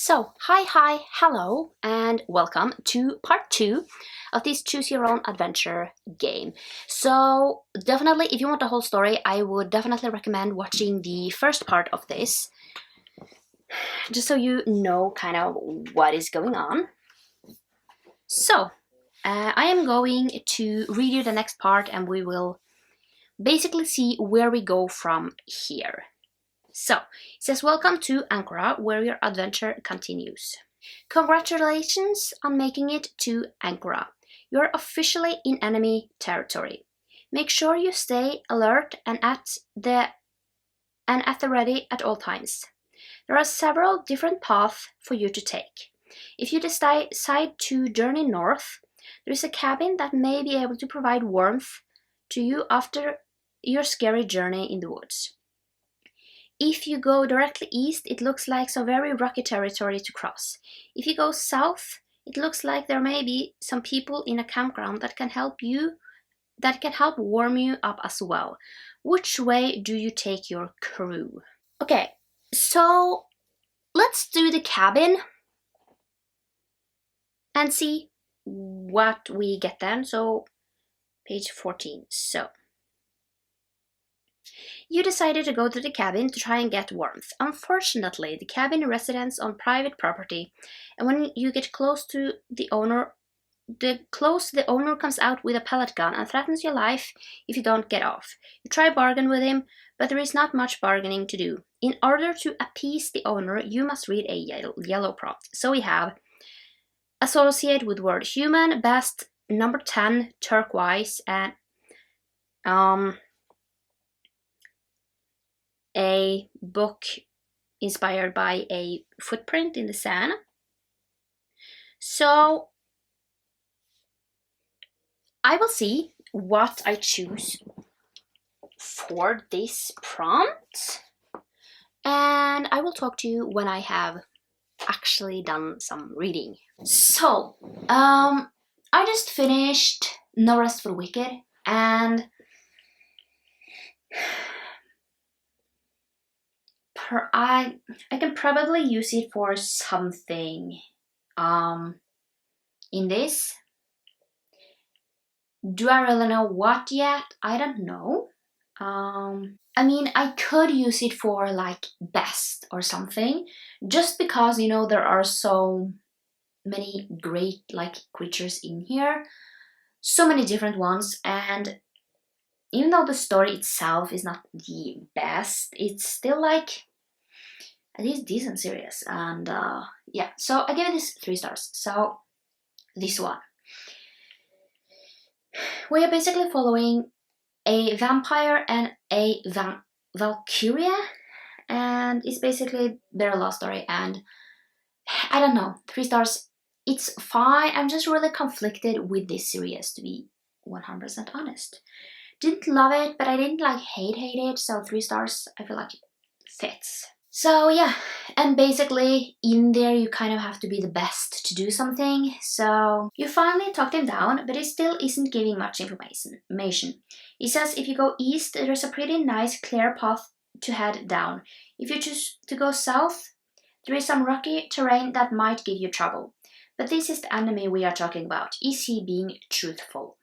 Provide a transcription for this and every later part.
Hello, and welcome to part 2 of this Choose Your Own Adventure game. So, definitely, if you want the whole story, I would definitely recommend watching the first part of this, just so you know kind of what is going on. So, I am going to read you the next part, and we will basically see where we go from here. So, it says, welcome to Ankara, where your adventure continues. Congratulations on making it to Ankara. You're officially in enemy territory. Make sure you stay alert and at the ready at all times. There are several different paths for you to take. If you decide to journey north, there is a cabin that may be able to provide warmth to you after your scary journey in the woods. If you go directly east, it looks like some very rocky territory to cross. If you go south, it looks like there may be some people in a campground that can help warm you up as well. Which way do you take your crew? Okay, so let's do the cabin and see what we get then. So, page 14. So, you decided to go to the cabin to try and get warmth. Unfortunately, the cabin residents on private property, and when you get close to the owner, the owner comes out with a pellet gun and threatens your life if you don't get off. You try bargain with him, but there is not much bargaining to do. In order to appease the owner, you must read a yellow prompt. So we have associate with word human, best, number 10, turquoise, and a book inspired by a footprint in the sand. So I will see what I choose for this prompt, and I will talk to you when I have actually done some reading. So, I just finished No Rest for the Wicked, and I can probably use it for something in this. Do I really know what yet? I don't know. I mean, I could use it for like best or something, just because, there are so many great like creatures in here, so many different ones, and even though the story itself is not the best, it's still like at least decent series. And yeah, so I give it this 3 stars. So this one, we are basically following a vampire and a Valkyria, and it's basically their love story. And I don't know, 3 stars. It's fine. I'm just really conflicted with this series, to be 100% honest. Didn't love it, but I didn't like hate it. So 3 stars, I feel like it fits. So yeah, and basically in there you kind of have to be the best to do something. So you finally talked him down, but he still isn't giving much information. He says if you go east, there's a pretty nice clear path to head down. If you choose to go south, there is some rocky terrain that might give you trouble. But this is the enemy we are talking about. Is he being truthful?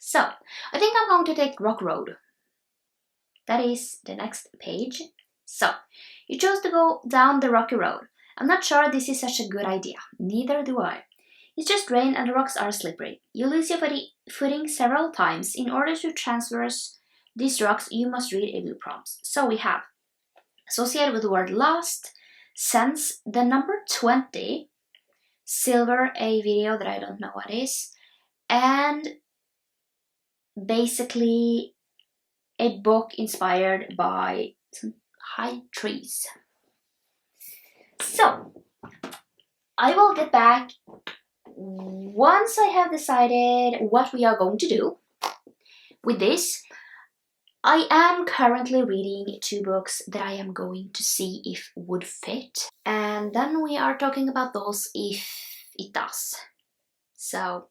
So, I think I'm going to take Rock Road. That is the next page. So, you chose to go down the rocky road. I'm not sure this is such a good idea. Neither do I. It's just rain and the rocks are slippery. You lose your footing several times. In order to traverse these rocks, you must read a blue prompt. So we have associated with the word last, sense, the number 20, silver, a video that I don't know what is, and basically a book inspired by some high trees. So, I will get back once I have decided what we are going to do with this. I am currently reading 2 books that I am going to see if would fit, and then we are talking about those if it does. So,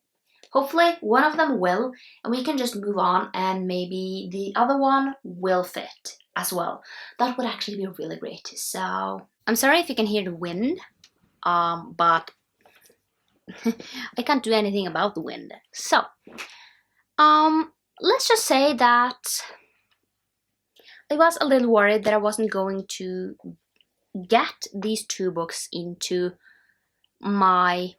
hopefully one of them will, and we can just move on, and maybe the other one will fit. as well. That would actually be really great. So I'm sorry if you can hear the wind, but I can't do anything about the wind. So let's just say that I was a little worried that I wasn't going to get these 2 books into my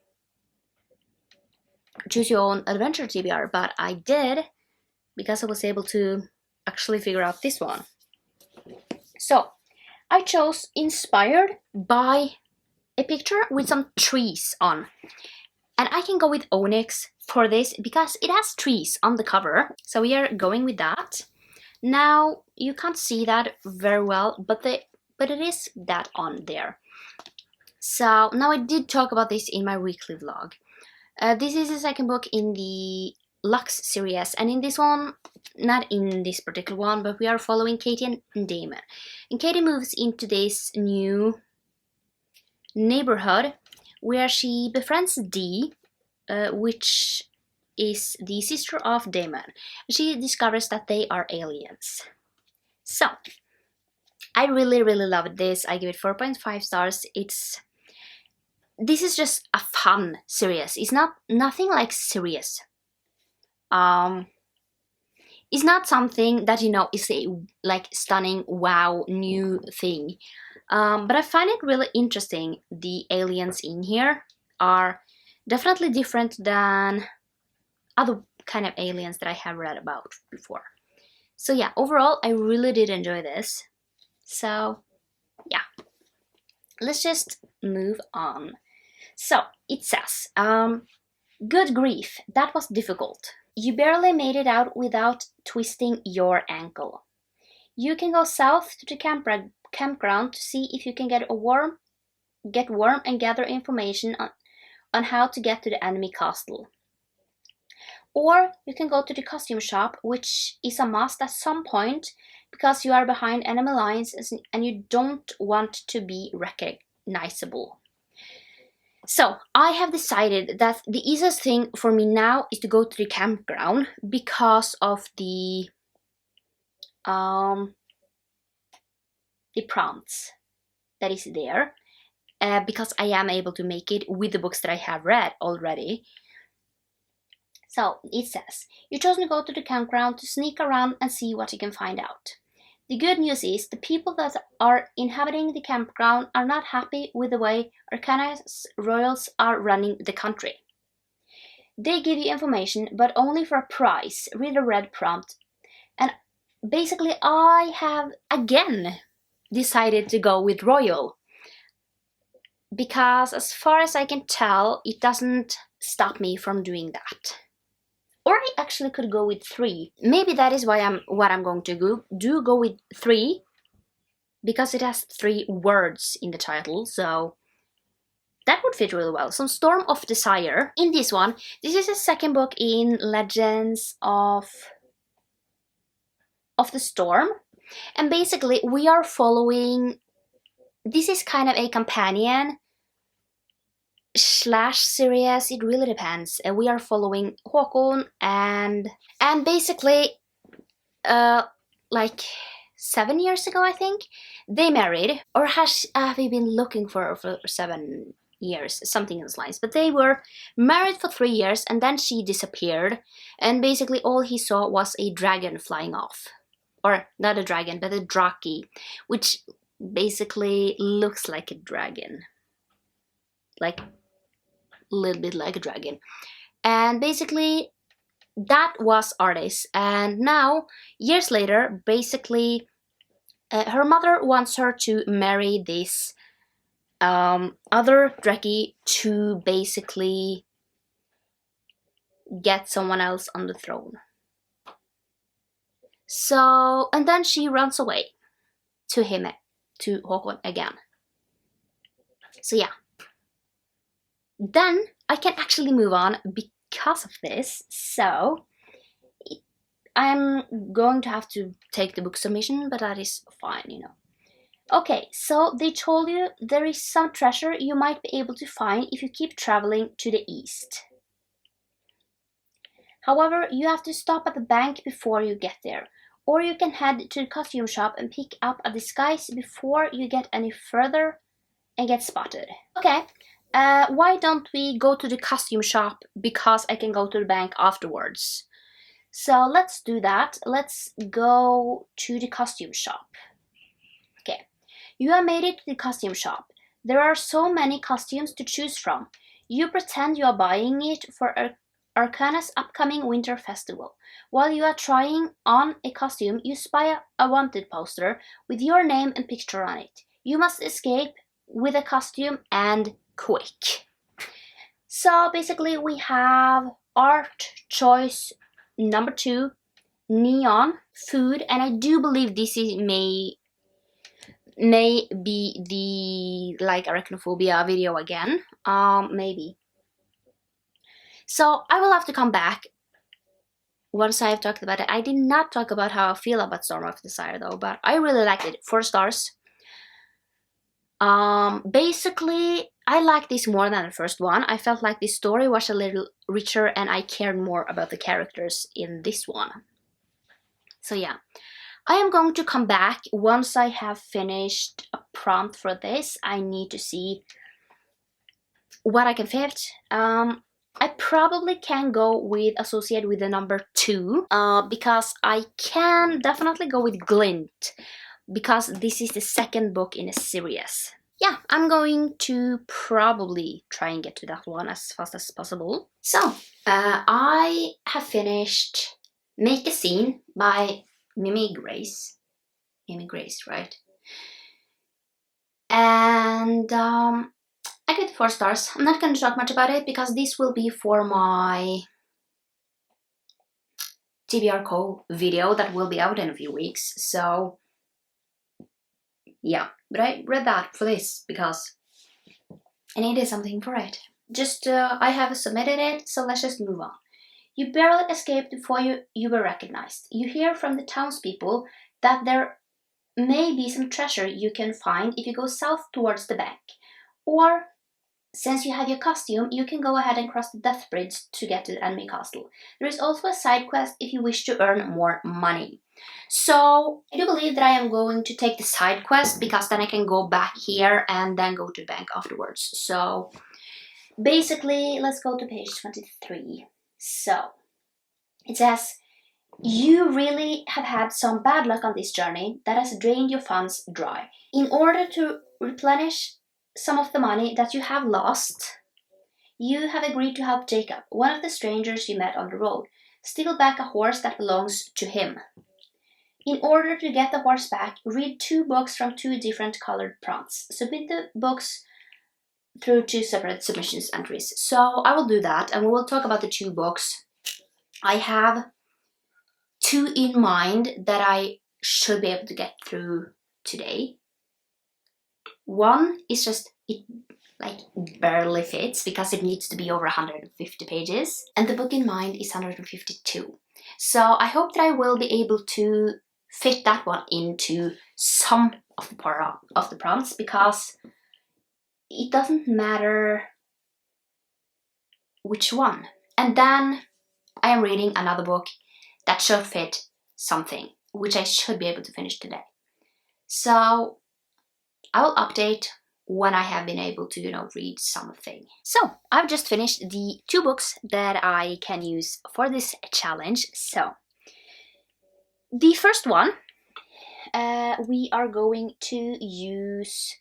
Choose Your Own Adventure TBR, but I did, because I was able to actually figure out this one. So I chose Inspired by a picture with some trees on. And I can go with Onyx for this because it has trees on the cover. So we are going with that. Now you can't see that very well, but it is that on there. So now I did talk about this in my weekly vlog. This is the second book in the Lux series, and in this one, not in this particular one, but we are following Katie and Damon. And Katie moves into this new neighborhood where she befriends Dee, which is the sister of Damon. She discovers that they are aliens. So I really loved this. I give it 4.5 stars. This is just a fun series. It's nothing like serious. It's not something that is a like stunning wow new thing. But I find it really interesting. The aliens in here are definitely different than other kind of aliens that I have read about before. So yeah, overall I really did enjoy this. So yeah, let's just move on. So it says, good grief, that was difficult. You barely made it out without twisting your ankle. You can go south to the campground to see if you can get warm and gather information on how to get to the enemy castle. Or you can go to the costume shop, which is a must at some point because you are behind enemy lines and you don't want to be recognizable. So I have decided that the easiest thing for me now is to go to the campground because of the prompts that is there, because I am able to make it with the books that I have read already. So it says, you chose to go to the campground to sneak around and see what you can find out. The good news is the people that are inhabiting the campground are not happy with the way Arcana's royals are running the country. They give you information, but only for a price. Read a red prompt. And basically I have again decided to go with royal. Because as far as I can tell, it doesn't stop me from doing that. Or I actually could go with 3. Maybe that is what I'm going to go with 3, because it has 3 words in the title, so that would fit really well. So Storm of Desire. In this one, this is the second book in Legends of the Storm, and basically we are following. This is kind of a companion / series, it really depends. We are following Håkon and basically like 7 years ago I think they married, or have we been looking for 7 years, something in those lines. But they were married for 3 years and then she disappeared, and basically all he saw was a dragon flying off, or not a dragon but a draki, which basically looks like a dragon, like a little bit like a dragon. And basically that was Artis, and now years later basically her mother wants her to marry this other draki to basically get someone else on the throne. So, and then she runs away to him, to Håkon again. So yeah, then I can actually move on because of this. So I'm going to have to take the book submission, but that is fine, Okay, so they told you there is some treasure you might be able to find if you keep traveling to the east. However, you have to stop at the bank before you get there, or you can head to the costume shop and pick up a disguise before you get any further and get spotted. Okay, why don't we go to the costume shop, because I can go to the bank afterwards. So let's do that. Let's go to the costume shop. Okay, you have made it to the costume shop. There are so many costumes to choose from. You pretend you are buying it for Arcana's upcoming winter festival. While you are trying on a costume, you spy a wanted poster with your name and picture on it. You must escape with a costume, and quick. So basically we have art choice number 2, neon, food, and I do believe this is may be the like arachnophobia video again. Maybe. So I will have to come back once I have talked about it. I did not talk about how I feel about Storm of Desire though, but I really liked it. 4 stars. Basically, I like this more than the first one. I felt like the story was a little richer and I cared more about the characters in this one. So yeah, I am going to come back once I have finished a prompt for this. I need to see what I can fit. I probably can go with associated with the number 2, because I can definitely go with Glint, because this is the second book in a series. Yeah, I'm going to probably try and get to that one as fast as possible. So, I have finished Make a Scene by Mimi Grace. Mimi Grace, right? And I get 4 stars. I'm not going to talk much about it because this will be for my TBR Co video that will be out in a few weeks. So yeah, but I read that for this because I needed something for it. Just I have submitted it, so let's just move on. You barely escaped before you were recognized. You hear from the townspeople that there may be some treasure you can find if you go south towards the bank. Or, since you have your costume, you can go ahead and cross the Death Bridge to get to the enemy castle. There is also a side quest if you wish to earn more money. So, I do believe that I am going to take the side quest because then I can go back here and then go to the bank afterwards. So, basically, let's go to page 23. So, it says, you really have had some bad luck on this journey that has drained your funds dry. In order to replenish some of the money that you have lost, you have agreed to help Jacob, one of the strangers you met on the road, steal back a horse that belongs to him. In order to get the horse back, read 2 books from 2 different colored prompts. Submit the books through 2 separate submissions entries. So I will do that, and we will talk about the 2 books. I have 2 in mind that I should be able to get through today. One is just, it like barely fits because it needs to be over 150 pages. And the book in mind is 152. So I hope that I will be able to fit that one into some of the prompts, because it doesn't matter which one. And then I am reading another book that should fit something, which I should be able to finish today. So I will update when I have been able to, read something. So I've just finished the 2 books that I can use for this challenge. So the first one we are going to use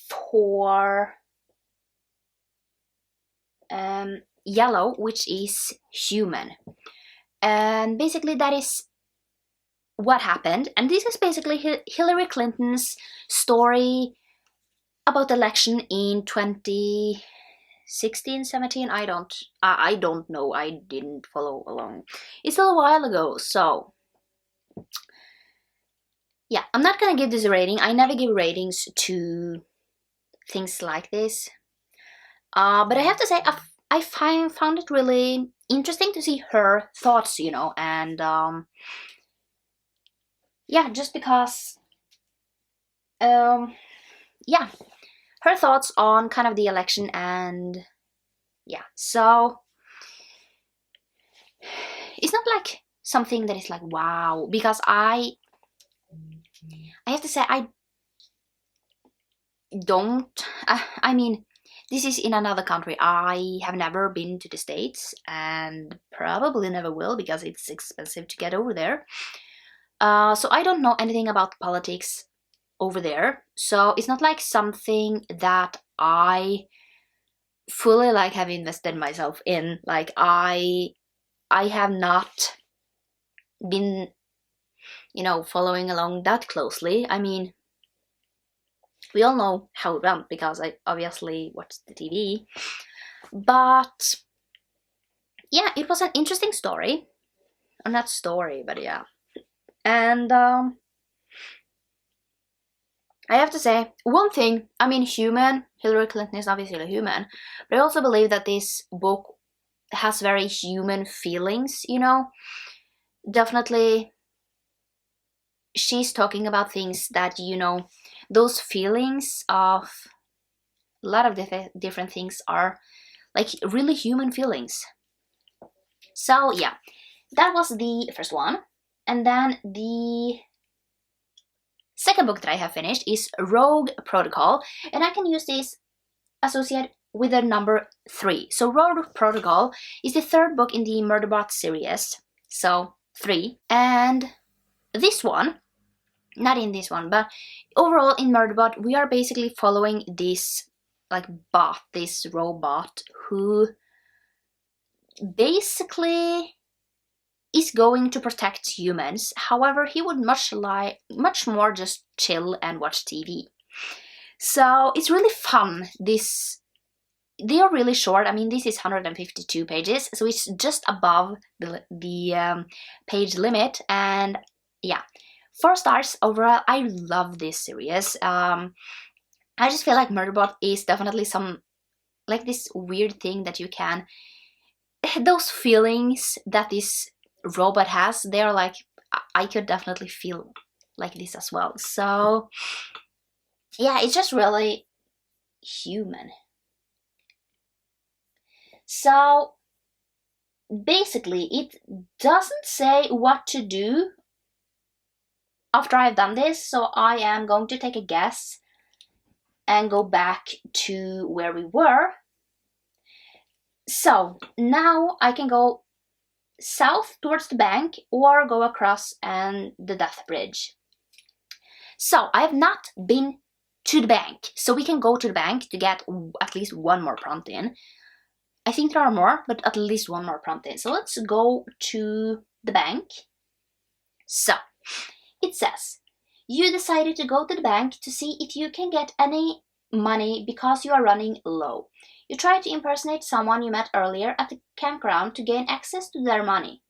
for yellow, which is human. And basically that is what happened. And this is basically Hillary Clinton's story about the election in 2016, 17. I don't know. I didn't follow along. It's a while ago, so yeah, I'm not gonna give this a rating. I never give ratings to things like this. But I have to say, I found it really interesting to see her thoughts, and yeah, just because, yeah, her thoughts on kind of the election, and yeah, so it's not like something that is like wow, because I have to say I don't, I mean, this is in another country. I have never been to the States and probably never will because it's expensive to get over there. So I don't know anything about politics over there. So it's not like something that I fully like have invested myself in. Like I have not been, following along that closely. I mean, we all know how it went because I obviously watched the TV. But yeah, it was an interesting story. Or not story, but yeah. And I have to say, one thing, I mean, Hillary Clinton is obviously a human, but I also believe that this book has very human feelings, Definitely, she's talking about things that, those feelings of a lot of different things are like really human feelings. So yeah, that was the first one. And then the second book that I have finished is Rogue Protocol, and I can use this associate with the number 3. So Rogue Protocol is the third book in the Murderbot series, so 3. And this one, not in this one, but overall in Murderbot, we are basically following this like bot, this robot who basically is going to protect humans. However, he would much more just chill and watch TV. So it's really fun. They are really short. I mean, this is 152 pages, so it's just above the page limit. And yeah, 4 stars overall. I love this series. I just feel like Murderbot is definitely some like this weird thing that you can, those feelings that this robot has, they're like, I could definitely feel like this as well. So yeah, it's just really human. So basically it doesn't say what to do after I've done this, so I am going to take a guess and go back to where we were. So now I can go south towards the bank or go across and the death bridge. So I have not been to the bank, so we can go to the bank to get at least one more prompt in. I think there are more, but at least one more prompt in. So let's go to the bank. So it says, you decided to go to the bank to see if you can get any money because you are running low. You try to impersonate someone you met earlier at the campground to gain access to their money.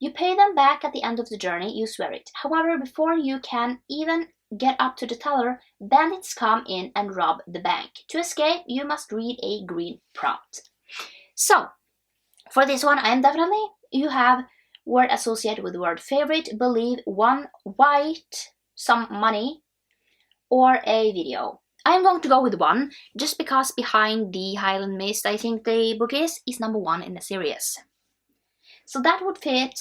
You pay them back at the end of the journey, you swear it. However, before you can even get up to the teller, bandits come in and rob the bank. To escape, you must read a green prompt. So, for this one, you have word associated with the word favorite, believe, one, white, some money, or a video. I'm going to go with 1, just because behind the Highland Mist, I think the book is number 1 in the series. So that would fit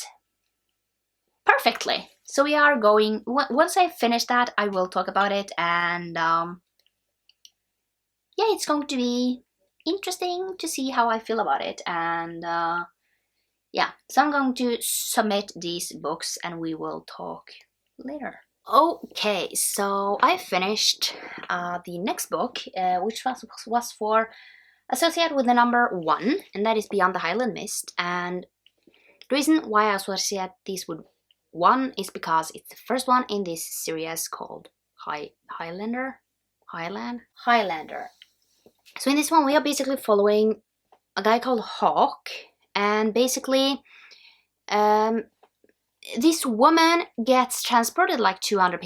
perfectly. So we are going, once I finish that, I will talk about it, and yeah, it's going to be interesting to see how I feel about it. And yeah, so I'm going to submit these books and we will talk later. Okay, so I finished the next book, which was for associated with the number 1, and that is Beyond the Highland Mist. And the reason why I associate these with 1 is because it's the first one in this series called Highlander. So in this one, we are basically following a guy called Hawk, and basically, this woman gets transported like 200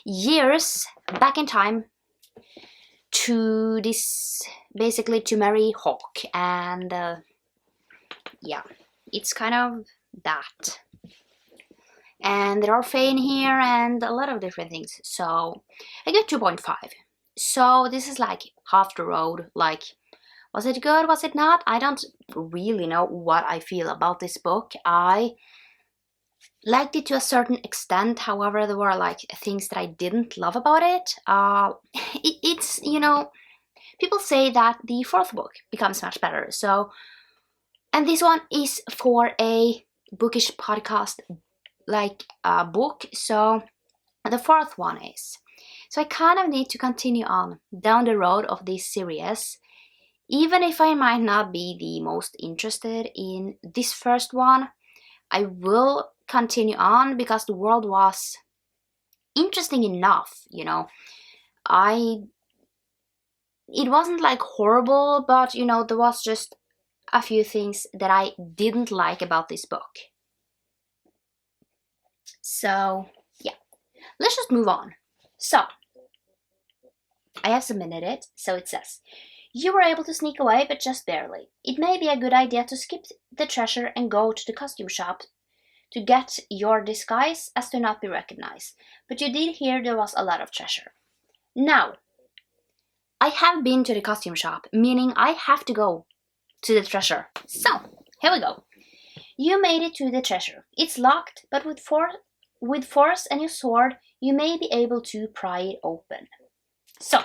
years back in time to this, basically to marry Hawk, and yeah, it's kind of that. And there are Fae in here and a lot of different things, so I get 2.5. So this is like half the road, like Was it good? Was it not? I don't really know what I feel about this book. I liked it to a certain extent. However, there were like things that I didn't love about it. It's, you know, people say that the fourth book becomes much better. So, and this one is for a bookish podcast like a book. So the fourth one is. So I kind of need to continue on down the road of this series, even if I might not be the most interested in this first one. I will continue on because the world was interesting enough, you know. It wasn't like horrible, but you know, there was just a few things that I didn't like about this book. So, yeah. Let's just move on. So, I have submitted it, so it says, you were able to sneak away, but just barely. It may be a good idea to skip the treasure and go to the costume shop to get your disguise as to not be recognized. But you did hear there was a lot of treasure. Now, I have been to the costume shop, meaning I have to go to the treasure. So, here we go. You made it to the treasure. It's locked, but with force and your sword, you may be able to pry it open. So,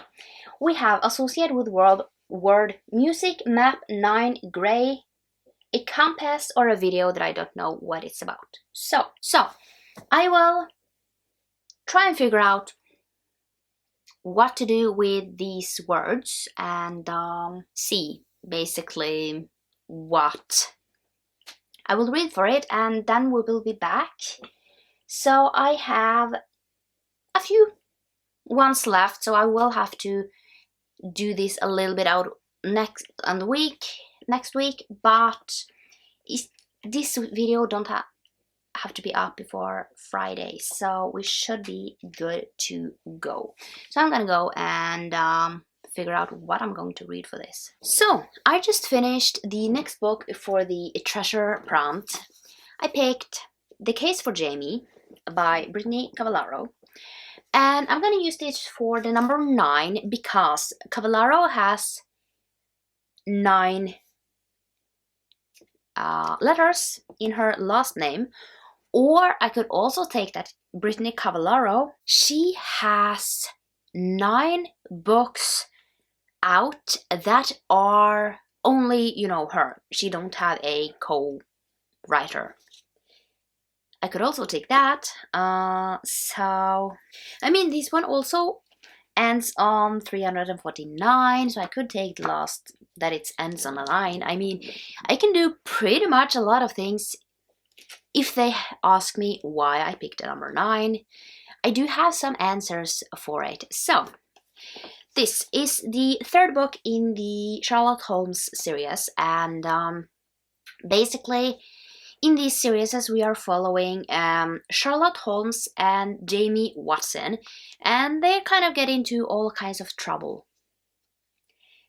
we have associated with word music, map 9, gray, a compass, or a video that I don't know what it's about. So I will try and figure out what to do with these words and see basically what I will read for it, and then we will be back. So I have a few ones left, so I will have to do this a little bit out next week, but this video don't have to be up before Friday, so we should be good to go. So I'm gonna go and figure out what I'm going to read for this. So I just finished the next book for the treasure prompt. I picked The Case for Jamie by Brittany Cavallaro. And I'm going to use this for the number 9 because Cavallaro has 9 letters in her last name. Or I could also take that Brittany Cavallaro, she has 9 books out that are only, you know, her. She don't have a co-writer. I could also take that. So, I mean, this one also ends on 349, so I could take the last that it ends on a 9. I mean, I can do pretty much a lot of things if they ask me why I picked the number 9. I do have some answers for it. So, this is the 3rd book in the Sherlock Holmes series, and basically, in these series, we are following Sherlock Holmes and Jamie Watson, and they kind of get into all kinds of trouble.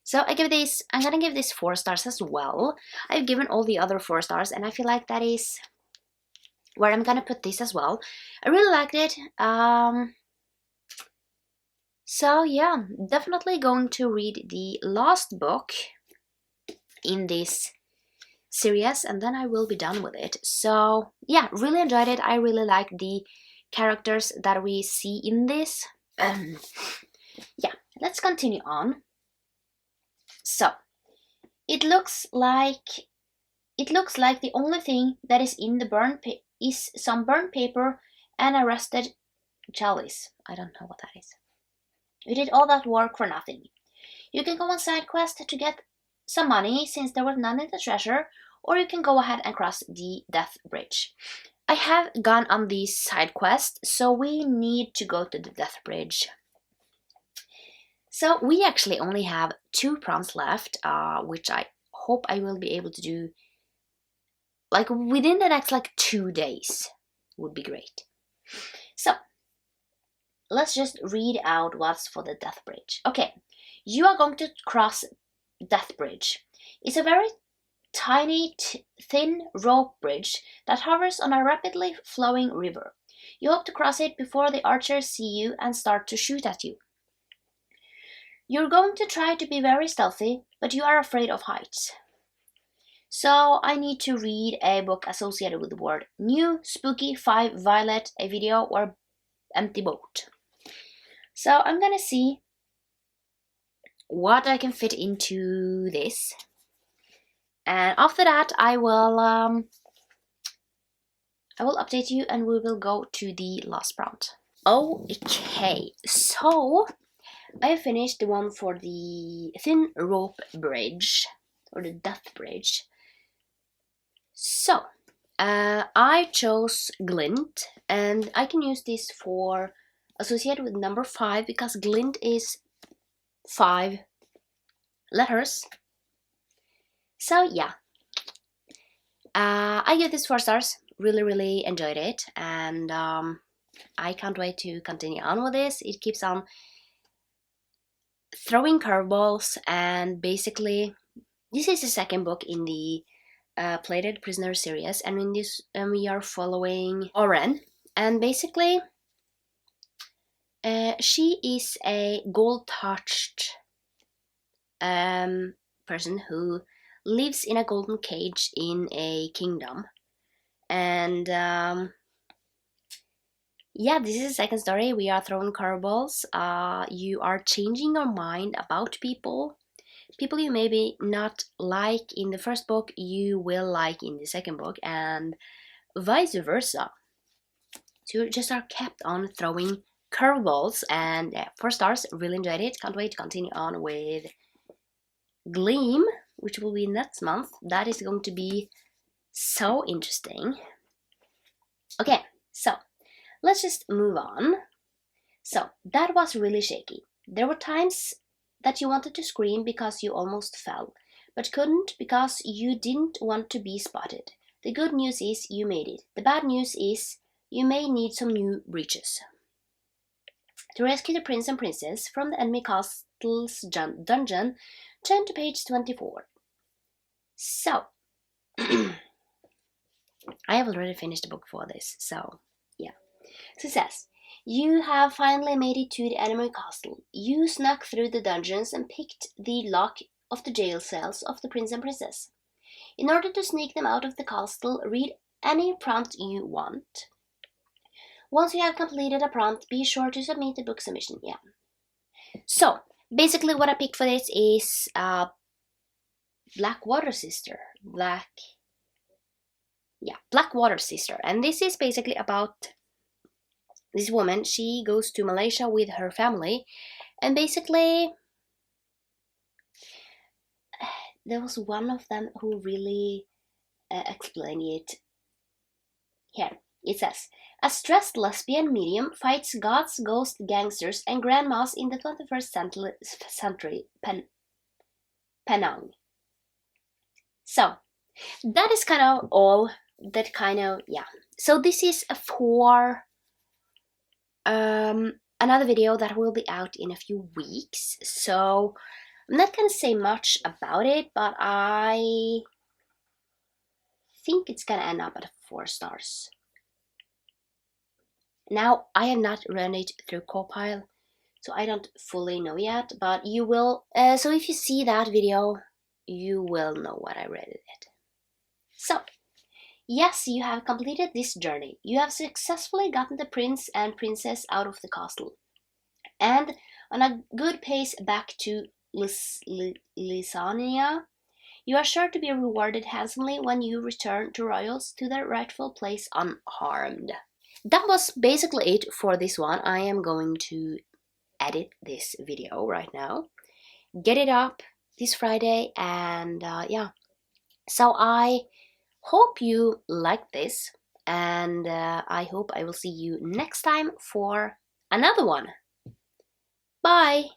So I'm gonna give this 4 stars as well. I've given all the other 4 stars, and I feel like that is where I'm gonna put this as well. I really liked it. So yeah, definitely going to read the last book in this series, and then I will be done with it. So yeah, really enjoyed it. I really like the characters that we see in this. Yeah, let's continue on. So it looks like the only thing that is in the is some burnt paper and a rusted chalice. I don't know what that is. You did all that work for nothing. You can go on side quest to get some money since there was none in the treasure, or you can go ahead and cross the Death Bridge. I have gone on these side quests, so we need to go to the Death Bridge. So we actually only have 2 prompts left, which I hope I will be able to do like within the next 2 days. Would be great. So let's just read out what's for the Death Bridge. Okay, you are going to cross Death Bridge. It's a very tiny, thin rope bridge that hovers on a rapidly flowing river. You hope to cross it before the archers see you and start to shoot at you. You're going to try to be very stealthy, but you are afraid of heights. So I need to read a book associated with the word new, spooky, 5, violet, a video, or empty boat. So I'm gonna see what I can fit into this. And after that, I will update you and we will go to the last prompt. Okay, so I have finished the one for the thin rope bridge, or the death bridge. So, I chose glint, and I can use this for associated with number 5 because glint is 5 letters. So yeah, I give this 4 stars. Really enjoyed it, and I can't wait to continue on with this. It keeps on throwing curveballs, and basically this is the second book in the Plated Prisoner series, and in this we are following Oren, and basically she is a gold-touched person who lives in a golden cage in a kingdom, and yeah, this is the second story. We are throwing curveballs. You are changing your mind about people you maybe not like in the first book, you will like in the second book, and vice versa. So you just are kept on throwing curveballs, and 4 stars, really enjoyed it. Can't wait to continue on with Gleam, which will be next month. That is going to be so interesting. Okay, so let's just move on. So that was really shaky. There were times that you wanted to scream because you almost fell, but couldn't because you didn't want to be spotted. The good news is you made it. The bad news is you may need some new breeches. To rescue the prince and princess from the enemy castle's dungeon, turn to page 24. So, I have already finished the book for this, so yeah. Success. You have finally made it to the enemy castle. You snuck through the dungeons and picked the lock of the jail cells of the prince and princess. In order to sneak them out of the castle, read any prompt you want. Once you have completed a prompt, be sure to submit the book submission. Yeah. So, basically what I picked for this is Black Water Sister. Black Water Sister. And this is basically about this woman. She goes to Malaysia with her family, and basically there was one of them who really explained it here. It says, a stressed lesbian medium fights gods, ghosts, gangsters, and grandmas in the 21st century Penang. So, that is kind of all. That kind of, yeah. So this is for another video that will be out in a few weeks. So I'm not gonna say much about it, but I think it's gonna end up at 4 stars. Now, I have not run it through Copile, so I don't fully know yet, but you will. So if you see that video, you will know what I rated it. So, yes, you have completed this journey. You have successfully gotten the prince and princess out of the castle, and on a good pace back to Lysania. You are sure to be rewarded handsomely when you return to royals to their rightful place unharmed. That was basically it for this one. I am going to edit this video right now, get it up this Friday, and yeah. So I hope you like this, and I hope I will see you next time for another one. Bye!